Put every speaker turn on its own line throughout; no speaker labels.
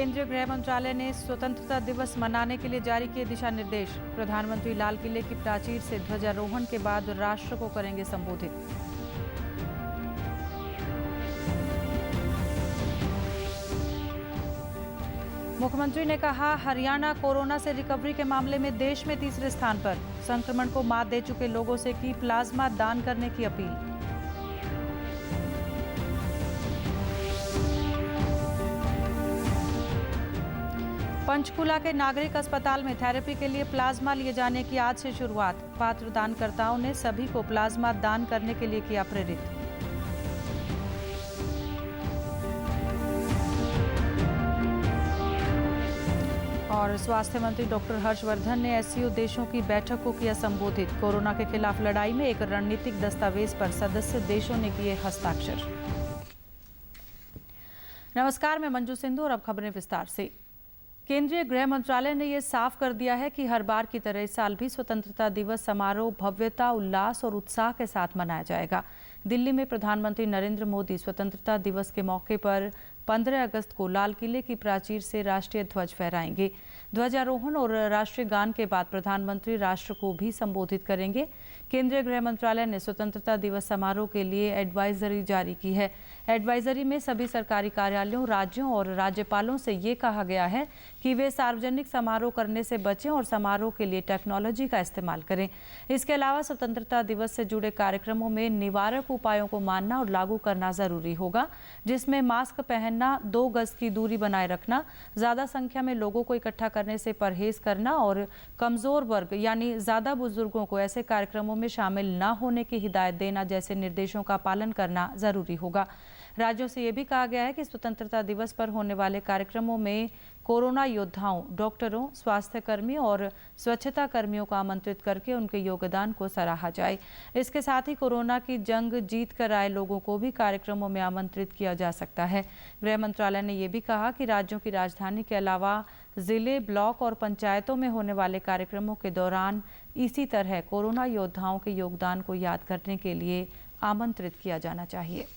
केंद्रीय गृह मंत्रालय ने स्वतंत्रता दिवस मनाने के लिए जारी किए दिशा निर्देश। प्रधानमंत्री लाल किले की प्राचीर से ध्वजारोहण के बाद राष्ट्र को करेंगे संबोधित। मुख्यमंत्री ने कहा, हरियाणा कोरोना से रिकवरी के मामले में देश में तीसरे स्थान पर। संक्रमण को मात दे चुके लोगों से की प्लाज्मा दान करने की अपील। पंचकुला के नागरिक अस्पताल में थेरेपी के लिए प्लाज्मा लिए जाने की आज से शुरुआत। पात्र दानकर्ताओं ने सभी को प्लाज्मा दान करने के लिए किया प्रेरित। और स्वास्थ्य मंत्री डॉक्टर हर्षवर्धन ने एससीओ देशों की बैठक को किया संबोधित। कोरोना के खिलाफ लड़ाई में एक रणनीतिक दस्तावेज पर सदस्य देशों ने किए हस्ताक्षर। नमस्कार, मैं मंजू सिंधु और अब खबरें विस्तार से। केंद्रीय गृह मंत्रालय ने यह साफ कर दिया है कि हर बार की तरह इस साल भी स्वतंत्रता दिवस समारोह भव्यता, उल्लास और उत्साह के साथ मनाया जाएगा। दिल्ली में प्रधानमंत्री नरेंद्र मोदी स्वतंत्रता दिवस के मौके पर 15 अगस्त को लाल किले की प्राचीर से राष्ट्रीय ध्वज फहराएंगे। ध्वजारोहण और राष्ट्रीय गान के बाद प्रधानमंत्री राष्ट्र को भी संबोधित करेंगे। केंद्रीय गृह मंत्रालय ने स्वतंत्रता दिवस समारोह के लिए एडवाइजरी जारी की है। एडवाइजरी में सभी सरकारी कार्यालयों, राज्यों और राज्यपालों से ये कहा गया है कि वे सार्वजनिक समारोह करने से बचें और समारोह के लिए टेक्नोलॉजी का इस्तेमाल करें। इसके अलावा स्वतंत्रता दिवस से जुड़े कार्यक्रमों में निवारक उपायों को मानना और लागू करना जरूरी होगा, जिसमें मास्क पहनना, 2 गज की दूरी बनाए रखना, ज्यादा संख्या में लोगों को इकट्ठा करने से परहेज करना और कमजोर वर्ग यानी ज्यादा बुजुर्गों को ऐसे कार्यक्रमों में शामिल न होने की हिदायत देना जैसे निर्देशों का पालन करना जरूरी होगा। राज्यों से यह भी कहा गया है कि स्वतंत्रता दिवस पर होने वाले कार्यक्रमों में कोरोना योद्धाओं, डॉक्टरों, स्वास्थ्य कर्मी और स्वच्छता कर्मियों को आमंत्रित करके उनके योगदान को सराहा जाए। इसके साथ ही कोरोना की जंग जीत कर आए लोगों को भी कार्यक्रमों में आमंत्रित किया जा सकता है। गृह मंत्रालय ने यह भी कहा कि राज्यों की राजधानी के अलावा जिले, ब्लॉक और पंचायतों में होने वाले कार्यक्रमों के दौरान इसी तरह कोरोना योद्धाओं के योगदान को याद करने के लिए आमंत्रित किया जाना चाहिए।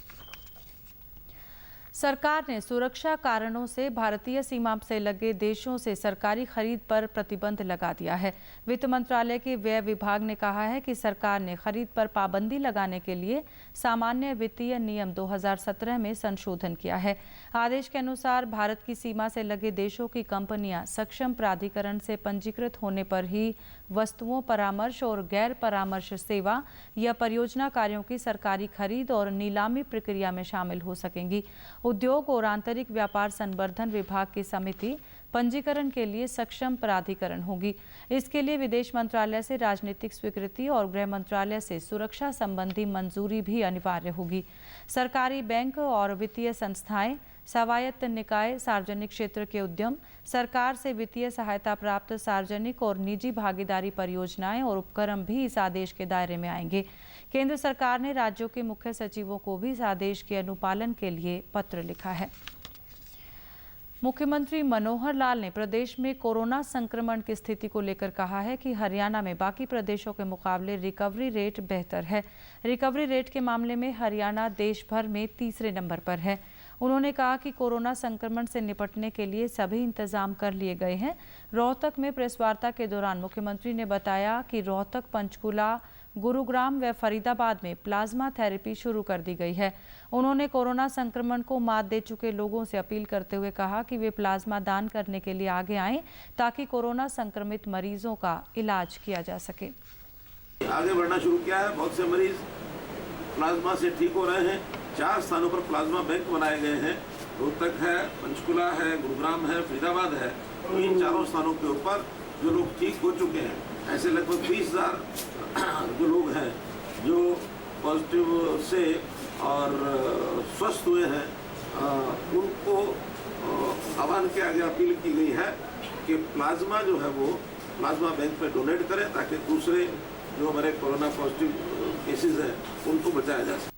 सरकार ने सुरक्षा कारणों से भारतीय सीमा से लगे देशों से सरकारी खरीद पर प्रतिबंध लगा दिया है। वित्त मंत्रालय के व्यय विभाग ने कहा है कि सरकार ने खरीद पर पाबंदी लगाने के लिए सामान्य वित्तीय नियम 2017 में संशोधन किया है। आदेश के अनुसार भारत की सीमा से लगे देशों की कंपनियां सक्षम प्राधिकरण से पंजीकृत होने पर ही वस्तुओं, परामर्श और गैर परामर्श सेवा या परियोजना कार्यों की सरकारी खरीद और नीलामी प्रक्रिया में शामिल हो सकेंगी। उद्योग और आंतरिक व्यापार संवर्धन विभाग की समिति पंजीकरण के लिए सक्षम प्राधिकरण होगी। इसके लिए विदेश मंत्रालय से राजनीतिक स्वीकृति और गृह मंत्रालय से सुरक्षा संबंधी मंजूरी भी अनिवार्य होगी। सरकारी बैंक और वित्तीय संस्थाएं, स्वायत्त निकाय, सार्वजनिक क्षेत्र के उद्यम, सरकार से वित्तीय सहायता प्राप्त सार्वजनिक और निजी भागीदारी परियोजनाएं और उपक्रम भी इस आदेश के दायरे में आएंगे। केंद्र सरकार ने राज्यों के मुख्य सचिवों को भी इस आदेश के अनुपालन के लिए पत्र लिखा है। मुख्यमंत्री मनोहर लाल ने प्रदेश में कोरोना संक्रमण की स्थिति को लेकर कहा है कि हरियाणा में बाकी प्रदेशों के मुकाबले रिकवरी रेट बेहतर है। रिकवरी रेट के मामले में हरियाणा देश भर में तीसरे नंबर पर है। उन्होंने कहा कि कोरोना संक्रमण से निपटने के लिए सभी इंतजाम कर लिए गए हैं। रोहतक में प्रेस वार्ता के दौरान मुख्यमंत्री ने बताया कि रोहतक, पंचकुला, गुरुग्राम व फरीदाबाद में प्लाज्मा थेरेपी शुरू कर दी गई है। उन्होंने कोरोना संक्रमण को मात दे चुके लोगों से अपील करते हुए कहा कि वे प्लाज्मा दान करने के लिए आगे आएं ताकि कोरोना संक्रमित मरीजों का इलाज किया जा सके।
आगे बढ़ना शुरू किया है। बहुत से मरीज प्लाज्मा से ठीक हो रहे हैं। 4 स्थानों पर प्लाज्मा बैंक बनाए गए हैं। रोहतक है, पंचकुला है, गुरुग्राम है, फरीदाबाद है। इन 4 स्थानों के ऊपर जो लोग ठीक हो चुके हैं, ऐसे लगभग 20,000 जो लोग हैं जो पॉजिटिव से और स्वस्थ हुए हैं, उनको आह्वान किया गया, अपील की गई है कि प्लाज्मा जो है वो प्लाज्मा बैंक पे डोनेट करें ताकि दूसरे जो हमारे कोरोना पॉजिटिव केसेस हैं उनको बचाया जा सके।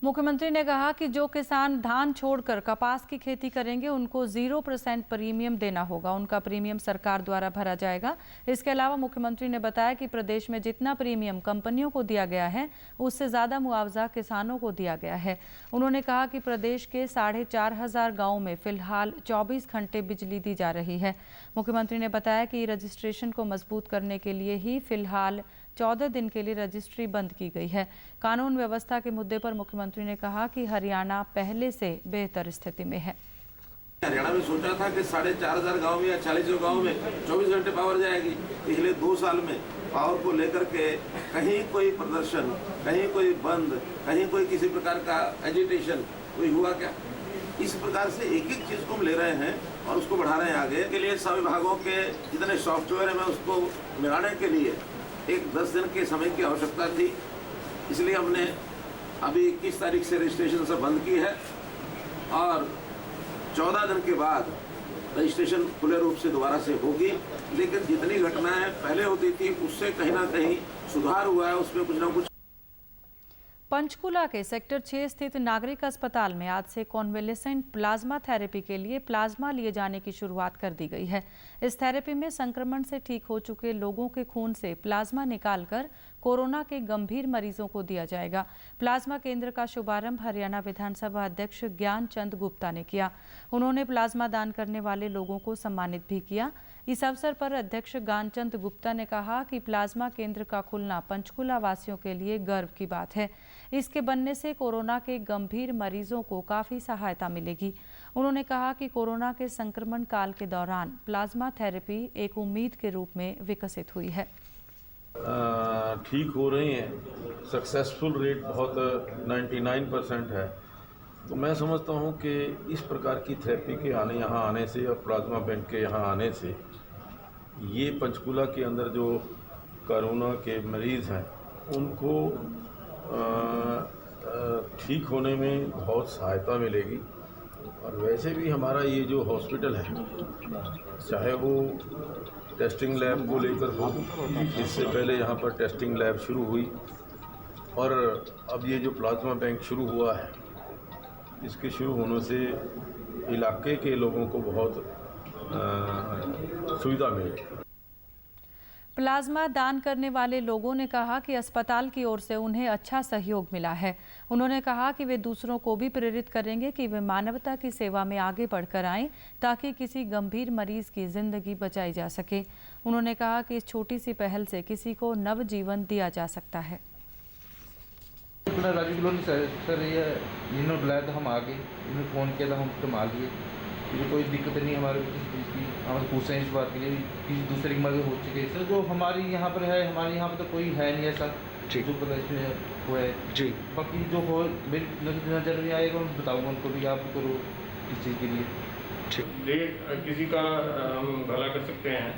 मुख्यमंत्री ने कहा कि जो किसान धान छोड़कर कपास की खेती करेंगे उनको 0% प्रीमियम देना होगा। उनका प्रीमियम सरकार द्वारा भरा जाएगा। इसके अलावा मुख्यमंत्री ने बताया कि प्रदेश में जितना प्रीमियम कंपनियों को दिया गया है उससे ज़्यादा मुआवजा किसानों को दिया गया है। उन्होंने कहा कि प्रदेश के 4,500 गाँव में फिलहाल 24 घंटे बिजली दी जा रही है। मुख्यमंत्री ने बताया कि रजिस्ट्रेशन को मजबूत करने के लिए ही फिलहाल 14 दिन के लिए रजिस्ट्री बंद की गई है। कानून व्यवस्था के मुद्दे पर मुख्यमंत्री ने कहा कि हरियाणा पहले से बेहतर स्थिति में है।
हरियाणा में सोचा था कि 4,500 गांव में या 40 गांव में 24 घंटे पावर जाएगी। पिछले 2 साल में पावर को लेकर के कहीं कोई प्रदर्शन, कहीं कोई बंद, कहीं कोई किसी प्रकार का एजिटेशन कोई हुआ क्या? इस प्रकार से एक एक चीज को हम ले रहे हैं और उसको बढ़ा रहे हैं आगे। के लिए सब विभागों के जितने सॉफ्टवेयर है उसको मिलाने के लिए एक 10 दिन के समय की आवश्यकता थी। इसलिए हमने अभी 21 तारीख से रजिस्ट्रेशन सब बंद की है और 14 दिन के बाद रजिस्ट्रेशन खुले रूप से दोबारा से होगी। लेकिन जितनी घटनाएं पहले होती थी उससे कहीं ना कहीं सुधार हुआ है, उसमें कुछ ना कुछ।
पंचकुला के सेक्टर 6 स्थित नागरिक अस्पताल में आज से कॉन्वेलेसेंट प्लाज्मा थेरेपी के लिए प्लाज्मा लिए जाने की शुरुआत कर दी गई है। इस थेरेपी में संक्रमण से ठीक हो चुके लोगों के खून से प्लाज्मा निकालकर कोरोना के गंभीर मरीजों को दिया जाएगा। प्लाज्मा केंद्र का शुभारंभ हरियाणा विधानसभा अध्यक्ष ज्ञानचंद गुप्ता ने किया। उन्होंने प्लाज्मा दान करने वाले लोगों को सम्मानित भी किया। इस अवसर पर अध्यक्ष ज्ञानचंद गुप्ता ने कहा कि प्लाज्मा केंद्र का खुलना पंचकुला वासियों के लिए गर्व की बात है। इसके बनने से कोरोना के गंभीर मरीजों को काफ़ी सहायता मिलेगी। उन्होंने कहा कि कोरोना के संक्रमण काल के दौरान प्लाज्मा थेरेपी एक उम्मीद के रूप में विकसित हुई है।
ठीक हो रही हैं। सक्सेसफुल रेट बहुत 99% है। तो मैं समझता हूं कि इस प्रकार की थेरेपी के यहाँ आने से और प्लाज्मा बैंक के यहाँ आने से ये पंचकुला के अंदर जो कोरोना के मरीज़ हैं उनको ठीक होने में बहुत सहायता मिलेगी। और वैसे भी हमारा ये जो हॉस्पिटल है, चाहे वो टेस्टिंग लैब को लेकर हो, इससे पहले यहाँ पर टेस्टिंग लैब शुरू हुई और अब ये जो प्लाज्मा बैंक शुरू हुआ है, इसके शुरू होने से इलाके के लोगों को बहुत सुविधा मिलेगी।
प्लाज्मा दान करने वाले लोगों ने कहा कि अस्पताल की ओर से उन्हें अच्छा सहयोग मिला है। उन्होंने कहा कि वे दूसरों को भी प्रेरित करेंगे कि वे मानवता की सेवा में आगे बढ़कर आएं ताकि किसी गंभीर मरीज की जिंदगी बचाई जा सके। उन्होंने कहा कि इस छोटी सी पहल से किसी को नवजीवन दिया जा सकता है।
राजू कॉलोनी सर ये जिन्होंने बुलाया था हम आ गए, इन्होंने फ़ोन किया था हम संभाल लिए। ये कोई दिक्कत नहीं हमारे किसी चीज़ की, हम पूछ रहे हैं इस बात के लिए किसी दूसरे की मदद हो चुकी है। सर जो हमारी यहाँ पर है, हमारे यहाँ पर तो कोई है नहीं ऐसा जो प्रदेश में वो है जी। बाकी जो हो मेरी नज़र में आएगा मैं बताऊँगा उनको भी, आप करो इस चीज़ के लिए।
किसी का हम भला कर सकते हैं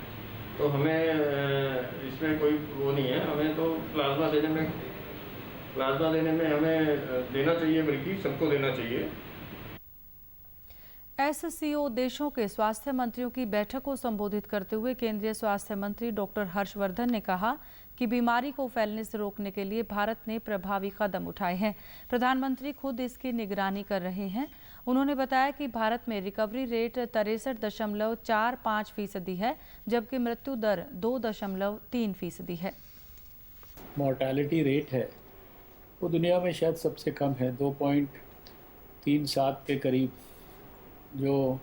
तो हमें इसमें कोई वो नहीं है। हमें तो प्लाज्मा देने में हमें देना चाहिए, बल्कि सबको देना चाहिए।
एससीओ देशों के स्वास्थ्य मंत्रियों की बैठक को संबोधित करते हुए केंद्रीय स्वास्थ्य मंत्री डॉक्टर हर्षवर्धन ने कहा कि बीमारी को फैलने से रोकने के लिए भारत ने प्रभावी कदम उठाए हैं। प्रधानमंत्री खुद इसकी निगरानी कर रहे हैं। उन्होंने बताया कि भारत में रिकवरी रेट 63.45% है, जबकि मृत्यु दर 2.3% है।
मोर्टेलिटी रेट है वो दुनिया में शायद सबसे कम है, 2.37 के करीब। जो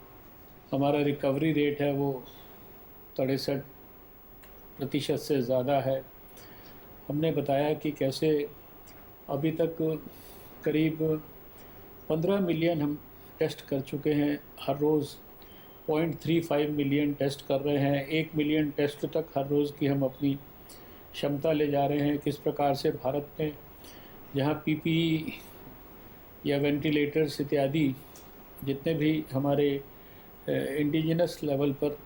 हमारा रिकवरी रेट है वो 63% से ज़्यादा है। हमने बताया कि कैसे अभी तक करीब 15 मिलियन हम टेस्ट कर चुके हैं, हर रोज़ 0.35 मिलियन टेस्ट कर रहे हैं। 1 मिलियन टेस्ट तक हर रोज़ की हम अपनी क्षमता ले जा रहे हैं। किस प्रकार से भारत में जहाँ पीपीई या वेंटिलेटर्स इत्यादि जितने भी हमारे इंडिजिनस लेवल पर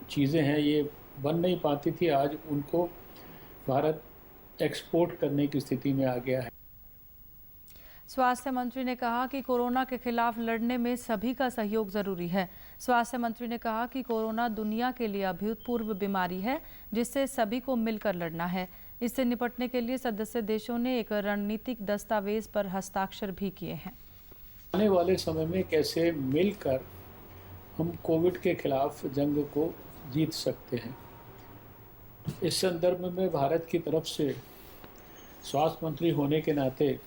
चीज़ें हैं ये बन नहीं पाती थी, आज उनको भारत एक्सपोर्ट करने की स्थिति में आ गया है।
स्वास्थ्य मंत्री ने कहा कि कोरोना के खिलाफ लड़ने में सभी का सहयोग जरूरी है। स्वास्थ्य मंत्री ने कहा कि कोरोना दुनिया के लिए अभूतपूर्व बीमारी है जिससे सभी को मिलकर लड़ना है। इससे निपटने के लिए सदस्य देशों ने एक रणनीतिक दस्तावेज पर हस्ताक्षर भी किए हैं।
आने वाले समय में कैसे मिलकर हम कोविड के खिलाफ जंग को जीत सकते हैं, इस संदर्भ में भारत की तरफ से स्वास्थ्य मंत्री होने के नाते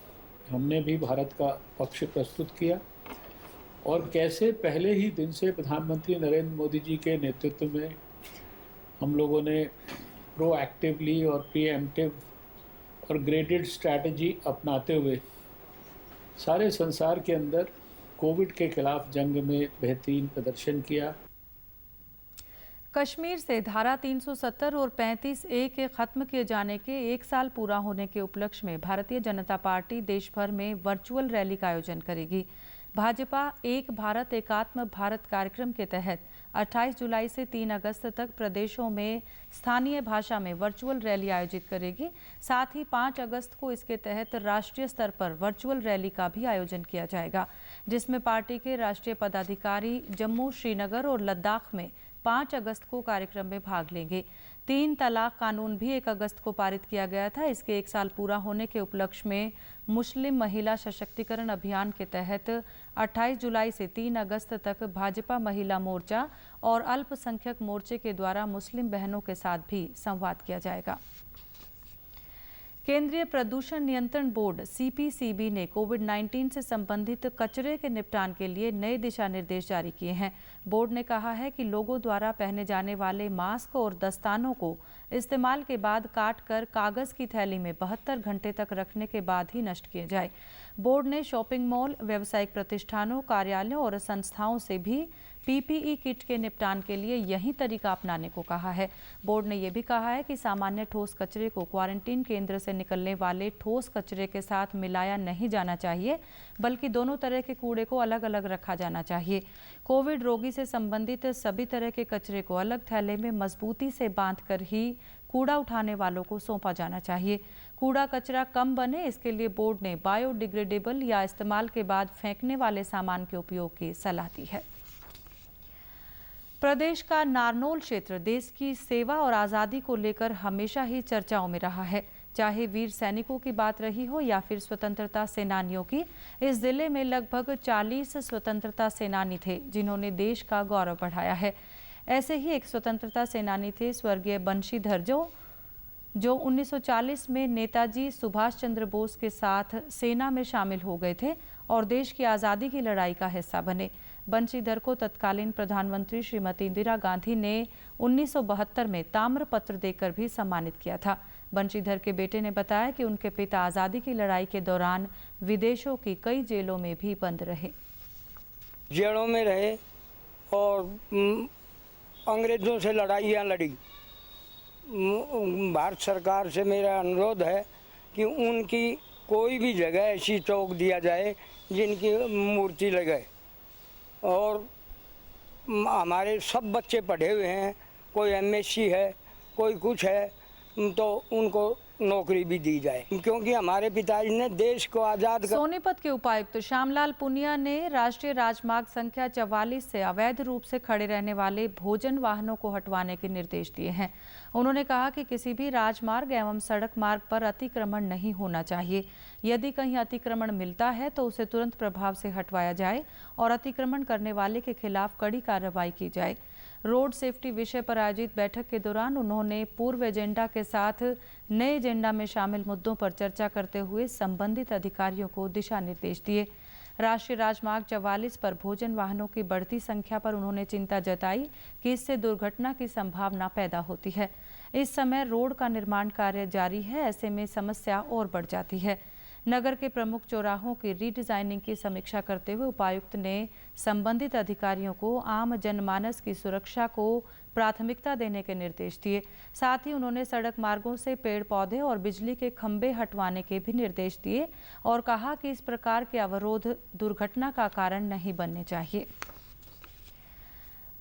हमने भी भारत का पक्ष प्रस्तुत किया और कैसे पहले ही दिन से प्रधानमंत्री नरेंद्र मोदी जी के नेतृत्व में हम लोगों ने प्रोएक्टिवली और प्रीएम्प्टिव और ग्रेडेड स्ट्रैटेजी अपनाते हुए सारे संसार के अंदर कोविड के खिलाफ जंग में बेहतरीन प्रदर्शन किया।
कश्मीर से धारा 370 और 35A के खत्म किए जाने के 1 साल पूरा होने के उपलक्ष्य में भारतीय जनता पार्टी देश भर में वर्चुअल रैली का आयोजन करेगी। भाजपा एक भारत एकात्म भारत कार्यक्रम के तहत 28 जुलाई से 3 अगस्त तक प्रदेशों में स्थानीय भाषा में वर्चुअल रैली आयोजित करेगी। साथ ही 5 अगस्त को इसके तहत राष्ट्रीय स्तर पर वर्चुअल रैली का भी आयोजन किया जाएगा, जिसमें पार्टी के राष्ट्रीय पदाधिकारी जम्मू, श्रीनगर और लद्दाख में 5 अगस्त को कार्यक्रम में भाग लेंगे। 3 तलाक कानून भी 1 अगस्त को पारित किया गया था। इसके 1 साल पूरा होने के उपलक्ष्य में मुस्लिम महिला सशक्तिकरण अभियान के तहत 28 जुलाई से 3 अगस्त तक भाजपा महिला मोर्चा और अल्पसंख्यक मोर्चे के द्वारा मुस्लिम बहनों के साथ भी संवाद किया जाएगा। केंद्रीय प्रदूषण नियंत्रण बोर्ड CPCB ने कोविड-19 से संबंधित कचरे के निपटान के लिए नए दिशा निर्देश जारी किए हैं। बोर्ड ने कहा है कि लोगों द्वारा पहने जाने वाले मास्क और दस्तानों को इस्तेमाल के बाद काटकर कागज की थैली में 72 घंटे तक रखने के बाद ही नष्ट किए जाए। बोर्ड ने शॉपिंग मॉल, व्यावसायिक प्रतिष्ठानों, कार्यालयों और संस्थाओं से भी PPE किट के निपटान के लिए यही तरीका अपनाने को कहा है। बोर्ड ने यह भी कहा है कि सामान्य ठोस कचरे को क्वारंटीन केंद्र से निकलने वाले ठोस कचरे के साथ मिलाया नहीं जाना चाहिए, बल्कि दोनों तरह के कूड़े को अलग अलग रखा जाना चाहिए। कोविड रोगी से संबंधित सभी तरह के कचरे को अलग थैले में मजबूती से बांधकर ही कूड़ा उठाने वालों को सौंपा जाना चाहिए। कूड़ा कचरा कम बने, इसके लिए बोर्ड ने बायोडिग्रेडेबल या इस्तेमाल के बाद फेंकने वाले सामान के उपयोग की सलाह दी है। प्रदेश का नारनौल क्षेत्र देश की सेवा और आज़ादी को लेकर हमेशा ही चर्चाओं में रहा है। चाहे वीर सैनिकों की बात रही हो या फिर स्वतंत्रता सेनानियों की, इस जिले में लगभग 40 स्वतंत्रता सेनानी थे जिन्होंने देश का गौरव बढ़ाया है। ऐसे ही एक स्वतंत्रता सेनानी थे स्वर्गीय बंशीधर जो 1940 में नेताजी सुभाष चंद्र बोस के साथ सेना में शामिल हो गए थे और देश की आज़ादी की लड़ाई का हिस्सा बने। बंशीधर को तत्कालीन प्रधानमंत्री श्रीमती इंदिरा गांधी ने 1972 में ताम्रपत्र देकर भी सम्मानित किया था। बंशीधर के बेटे ने बताया कि उनके पिता आज़ादी की लड़ाई के दौरान विदेशों की कई जेलों में भी बंद रहे।
जेलों में रहे और अंग्रेजों से लड़ाइयाँ लड़ी। भारत सरकार से मेरा अनुरोध है कि उनकी कोई भी जगह ऐसी चौक दिया जाए जिनकी मूर्ति लगे। और हमारे सब बच्चे पढ़े हुए हैं, कोई MSc है, कोई कुछ है, तो उनको नौकरी भी दी जाए, क्योंकि हमारे पिताजी ने देश को आज़ाद कर।
सोनीपत के उपायुक्त श्यामलाल पुनिया ने राष्ट्रीय राजमार्ग संख्या 44 से अवैध रूप से खड़े रहने वाले भोजन वाहनों को हटवाने के निर्देश दिए हैं। उन्होंने कहा कि किसी भी राजमार्ग एवं सड़क मार्ग पर अतिक्रमण नहीं होना चाहिए। यदि कहीं अतिक्रमण मिलता है तो उसे तुरंत प्रभाव से हटवाया जाए और अतिक्रमण करने वाले के खिलाफ कड़ी कार्रवाई की जाए। रोड सेफ्टी विषय पर आयोजित बैठक के दौरान उन्होंने पूर्व एजेंडा के साथ नए एजेंडा में शामिल मुद्दों पर चर्चा करते हुए संबंधित अधिकारियों को दिशा निर्देश दिए। राष्ट्रीय राजमार्ग 44 पर भोजन वाहनों की बढ़ती संख्या पर उन्होंने चिंता जताई कि इससे दुर्घटना की संभावना पैदा होती है। इस समय रोड का निर्माण कार्य जारी है, ऐसे में समस्या और बढ़ जाती है। नगर के प्रमुख चौराहों की रीडिजाइनिंग की समीक्षा करते हुए उपायुक्त ने संबंधित अधिकारियों को आम जनमानस की सुरक्षा को प्राथमिकता देने के निर्देश दिए। साथ ही उन्होंने सड़क मार्गों से पेड़ पौधे और बिजली के खंभे हटवाने के भी निर्देश दिए और कहा कि इस प्रकार के अवरोध दुर्घटना का कारण नहीं बनने चाहिए।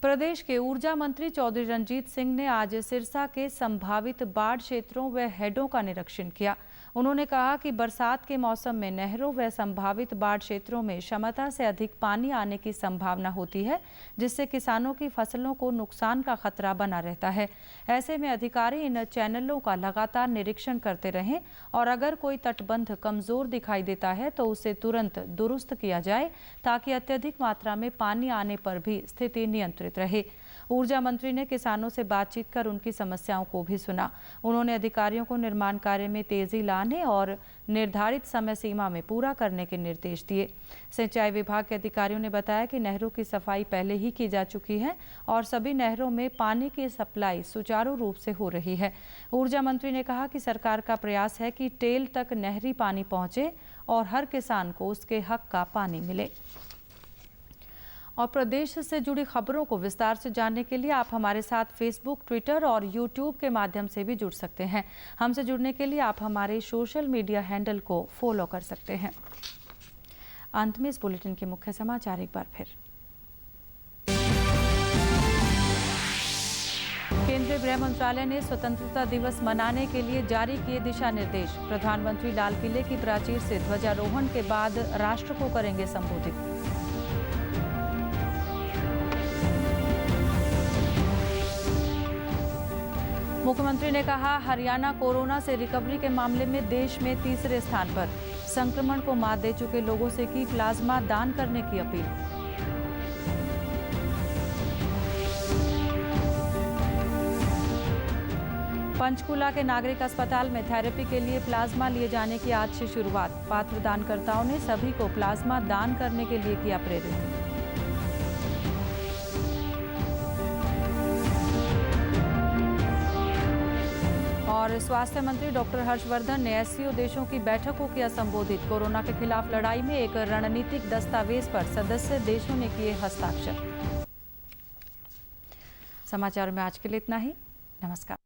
प्रदेश के ऊर्जा मंत्री चौधरी रणजीत सिंह ने आज सिरसा के संभावित बाढ़ क्षेत्रों व हेडों का निरीक्षण किया। उन्होंने कहा कि बरसात के मौसम में नहरों व संभावित बाढ़ क्षेत्रों में क्षमता से अधिक पानी आने की संभावना होती है, जिससे किसानों की फसलों को नुकसान का खतरा बना रहता है। ऐसे में अधिकारी इन चैनलों का लगातार निरीक्षण करते रहें और अगर कोई तटबंध कमजोर दिखाई देता है तो उसे तुरंत दुरुस्त किया जाए, ताकि अत्यधिक मात्रा में पानी आने पर भी स्थिति नियंत्रित रहे। ऊर्जा मंत्री ने किसानों से बातचीत कर उनकी समस्याओं को भी सुना। उन्होंने अधिकारियों को निर्माण कार्य में तेजी लाने और निर्धारित समय सीमा में पूरा करने के निर्देश दिए। सिंचाई विभाग के अधिकारियों ने बताया कि नहरों की सफाई पहले ही की जा चुकी है और सभी नहरों में पानी की सप्लाई सुचारू रूप से हो रही है। ऊर्जा मंत्री ने कहा कि सरकार का प्रयास है कि टेल तक नहरी पानी पहुंचे और हर किसान को उसके हक का पानी मिले। और प्रदेश से जुड़ी खबरों को विस्तार से जानने के लिए आप हमारे साथ फेसबुक, ट्विटर और यूट्यूब के माध्यम से भी जुड़ सकते हैं। हमसे जुड़ने के लिए आप हमारे सोशल मीडिया हैंडल को फॉलो कर सकते हैं। अंत में इस बुलेटिन के मुख्य समाचार एक बार फिर। केंद्रीय गृह मंत्रालय ने स्वतंत्रता दिवस मनाने के लिए जारी किए दिशा निर्देश। प्रधानमंत्री लाल किले की प्राचीर से ध्वजारोहण के बाद राष्ट्र को करेंगे संबोधित। मुख्यमंत्री ने कहा, हरियाणा कोरोना से रिकवरी के मामले में देश में तीसरे स्थान पर। संक्रमण को मात दे चुके लोगों से की प्लाज्मा दान करने की अपील। पंचकुला के नागरिक अस्पताल में थेरेपी के लिए प्लाज्मा लिए जाने की आज से शुरुआत। पात्र दानकर्ताओं ने सभी को प्लाज्मा दान करने के लिए किया प्रेरित। और स्वास्थ्य मंत्री डॉक्टर हर्षवर्धन ने एससीओ देशों की बैठक को किया संबोधित। कोरोना के खिलाफ लड़ाई में एक रणनीतिक दस्तावेज पर सदस्य देशों ने किए हस्ताक्षर। समाचार में आज के लिए इतना ही। नमस्कार।